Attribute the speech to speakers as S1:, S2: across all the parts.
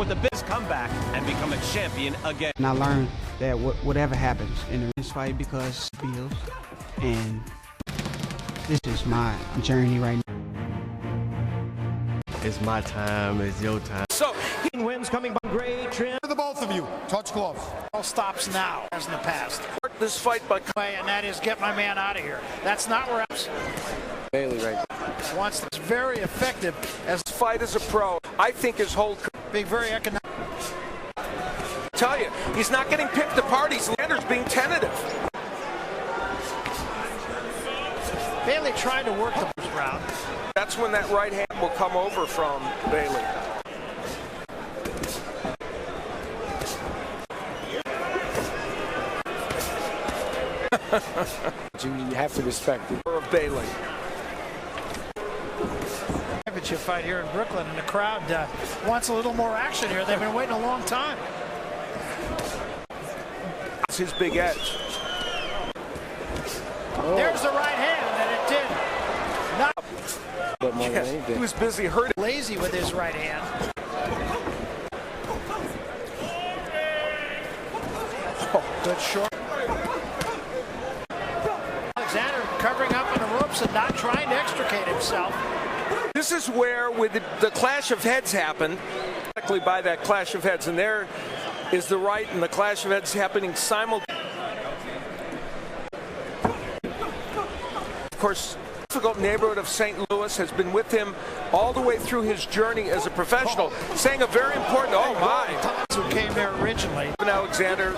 S1: with a big comeback and become a champion again.
S2: And I learned that whatever happens in this fight, because Bills, and this is my journey right now.
S3: It's my time, it's your time.
S1: So, he wins coming by great trim.
S4: The both of you, touch gloves.
S5: All stops now, as in the past.
S1: This fight by
S5: And that is get my man out of here. That's not where I'm.
S3: Bailey right
S5: Wants this very effective as
S1: fight as a pro. I think his whole
S5: being very economic.
S1: tell you, he's not getting picked apart. He's Lander's being tentative.
S5: Bailey tried to work the first round.
S1: That's when that right hand will come over from Bailey.
S3: You have to respect it.
S1: Of Bailey.
S5: Championship fight here in Brooklyn, and the crowd wants a little more action here. They've been waiting a long time.
S1: It's his big edge.
S5: Oh. There's the right hand, and it did not.
S3: But more than anything,
S1: He was busy hurting.
S5: Lazy with his right hand. Oh, good short. Alexander covering up in the ropes and not trying to extricate himself.
S1: This is where, with the clash of heads happened, exactly by that clash of heads, and there is the right and the clash of heads happening simultaneously. Of course, the difficult neighborhood of St. Louis has been with him all the way through his journey as a professional, saying a very important, oh my.
S5: Who came there originally.
S1: Devon Alexander.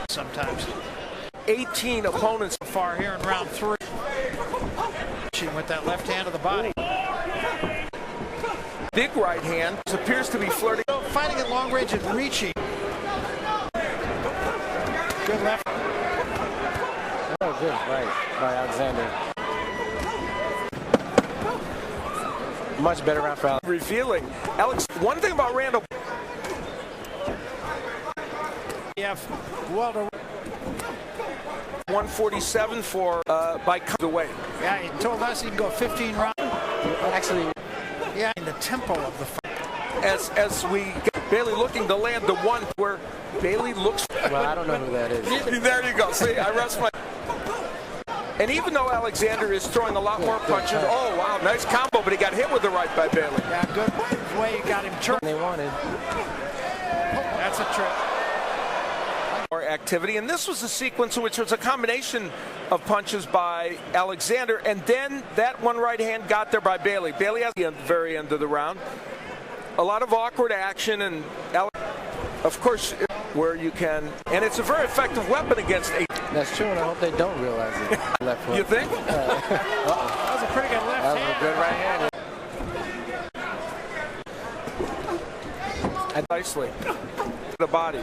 S5: Sometimes
S1: 18 opponents
S5: so far here in round 3. With that left hand to the body.
S1: Big right hand appears to be flirting.
S5: Fighting at long range and reaching. Good left.
S3: oh, good right by Alexander. Much better round for Alex.
S1: Revealing. Alex, one thing about Randall.
S5: Yeah, well,
S1: 147 for by the way.
S5: yeah, he told us he can go 15 rounds.
S3: Actually,
S5: Yeah, in the tempo of the fight.
S1: As we get Bailey looking to land the one where Bailey looks.
S3: well, I don't know who that is.
S1: There you go. See, I rest my. And even though Alexander is throwing a lot more punches, oh wow, nice combo, but he got hit with the right by Bailey.
S5: Yeah, good way he got him turned.
S3: They wanted.
S5: That's a trick.
S1: More activity, and this was a sequence in which was a combination of punches by Alexander, and then that one right hand got there by Bailey. Bailey has the very end of the round. A lot of awkward action, and of course, where you can, and it's a very effective weapon against a.
S3: That's true, and I hope they don't realize it. Left foot.
S1: You think?
S5: That was a pretty good left
S3: That was
S5: hand.
S3: a good right hand.
S1: Nicely. The body.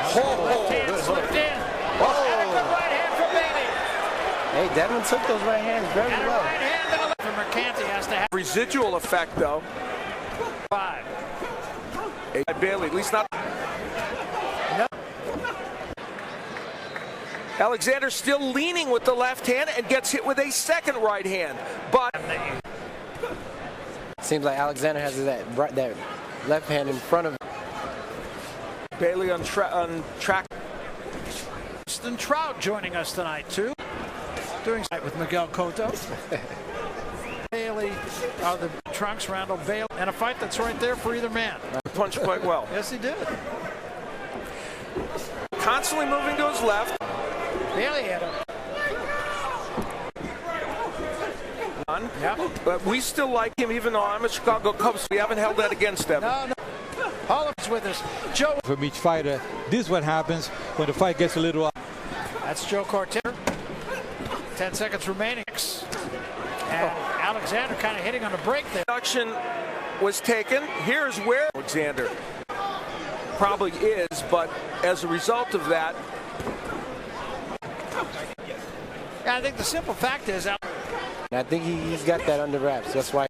S5: Left hand slipped in. And a good right hand from Bailey.
S3: Hey, Devon took those right hands very
S5: And a
S3: well.
S5: right hand and a left. And Mercanti has to have
S1: Residual effect, though.
S5: 5.
S1: By Bailey, at least not.
S5: No.
S1: Alexander still leaning with the left hand and gets hit with a second right hand, but
S3: Seems like Alexander has that left hand in front of him.
S1: Bailey on track.
S5: Austin Trout joining us tonight too. Doing fight with Miguel Cotto. Bailey out of the trunks, Randall Bailey, and a fight that's right there for either man.
S1: Punched quite well.
S5: Yes, he did.
S1: Constantly moving to his left.
S5: Bailey had a
S1: Yep. But we still like him, even though I'm a Chicago Cubs. We haven't held that against them.
S5: no. Holland's with us. Joe.
S6: From each fighter, this is what happens when the fight gets a little.
S5: That's Joe Cortez. 10 seconds remaining. And Alexander kind of hitting on the break there.
S1: Production was taken. Here's where Alexander probably is, but as a result of that.
S5: I think the simple fact is,
S3: I think he's got that under wraps. That's why.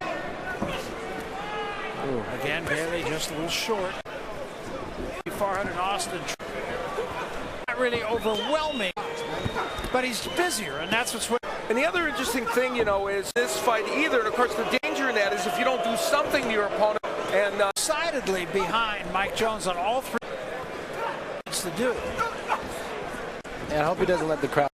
S3: Ooh.
S5: again, Bailey just a little short. Farhad and Austin. Not really overwhelming, but he's busier, and that's what's.
S1: And the other interesting thing, is this fight either, and of course the danger in that is if you don't do something to your opponent, and
S5: Decidedly behind Mike Jones on all three things to do.
S3: And I hope he doesn't let the crowd.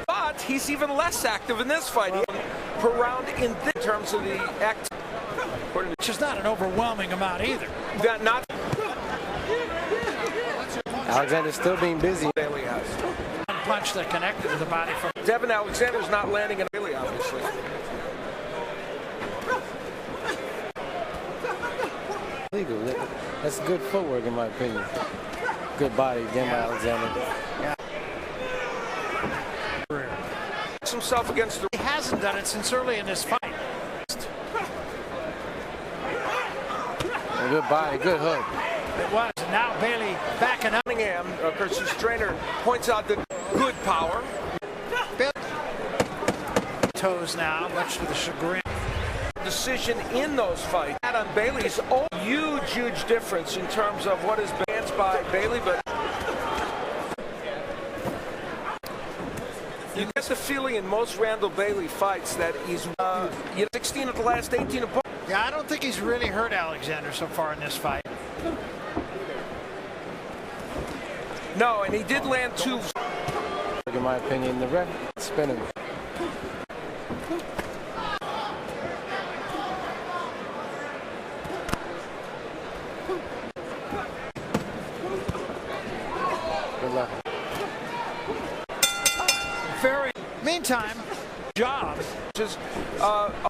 S1: but he's even less active in this fight. He per round in terms of the act.
S5: Which is not an overwhelming amount either.
S1: That not
S3: Alexander's still being busy.
S1: Bailey has.
S5: One punch that connected to the body from
S1: Devon Alexander's not landing in Bailey, obviously.
S3: Legal. That's good footwork, in my opinion. Good body again by Alexander.
S1: Himself against the.
S5: He hasn't done it since early in this fight.
S3: A good body, good hook.
S5: It was. And now Bailey backing up.
S1: Cunningham, of course, his trainer points out the good power.
S5: Toes now, much to the chagrin.
S1: Decision in those fights. That on Bailey's own huge difference in terms of what is banned by Bailey, but you get the feeling in most Randall Bailey fights that he's 16 of the last 18 opponents.
S5: Yeah, I don't think he's really hurt Alexander so far in this fight.
S1: No, and he did land 2.
S3: In my opinion, the ref spinning. Good luck.
S5: Very. Meantime, job.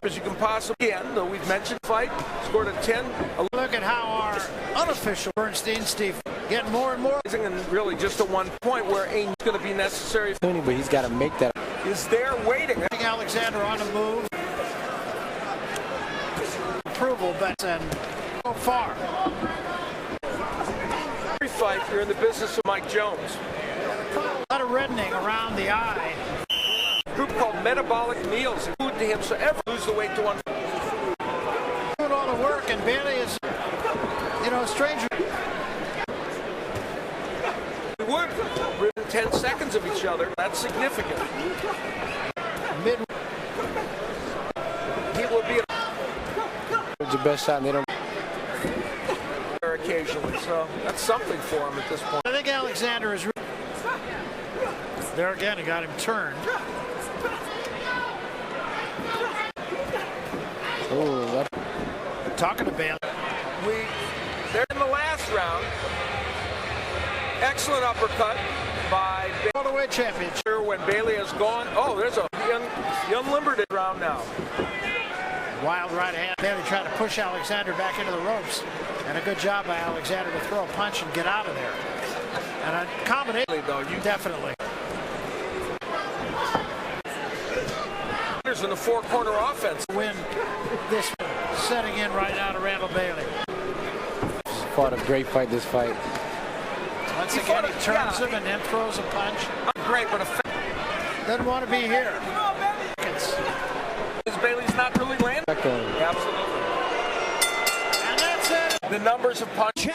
S1: As you can possibly though we've mentioned fight, scored a 10.
S5: Look at how our unofficial Bernstein Steve getting more and more.
S1: And really just a 1 point where ain't going to be necessary.
S3: But he's got to make that.
S1: Is there waiting.
S5: Alexander on the move. Approval bets and so far.
S1: Every fight, you're in the business of Mike Jones.
S5: A lot of reddening around the eye.
S1: A group called Metabolic Meals. Food to him, so ever lose the weight to 1.
S5: Doing all the work, and Bailey is, a stranger.
S1: We would within 10 seconds of each other. That's significant.
S5: Mid.
S1: He will be
S3: Your best shot, and they don't.
S1: there occasionally, so that's something for him at this point.
S5: I think Alexander is. There again, he got him turned.
S3: Ooh,
S5: Talking to Bailey.
S1: They're in the last round. Excellent uppercut by Bailey.
S5: Welterweight championship.
S1: When Bailey has gone. Oh, there's the unlimbered round now.
S5: Wild right hand. Bailey trying to push Alexander back into the ropes. And a good job by Alexander to throw a punch and get out of there. And a combination,
S1: Though you
S5: definitely.
S1: in the 4-corner offense.
S5: Win this setting in right now to Randall Bailey.
S3: fought a great fight this fight.
S5: Once again, he turns him and then throws a punch.
S1: Great, but
S5: Doesn't want to be here.
S1: Bailey's not really landing.
S3: Absolutely.
S1: Absolutely.
S5: And that's it.
S1: The numbers of punch.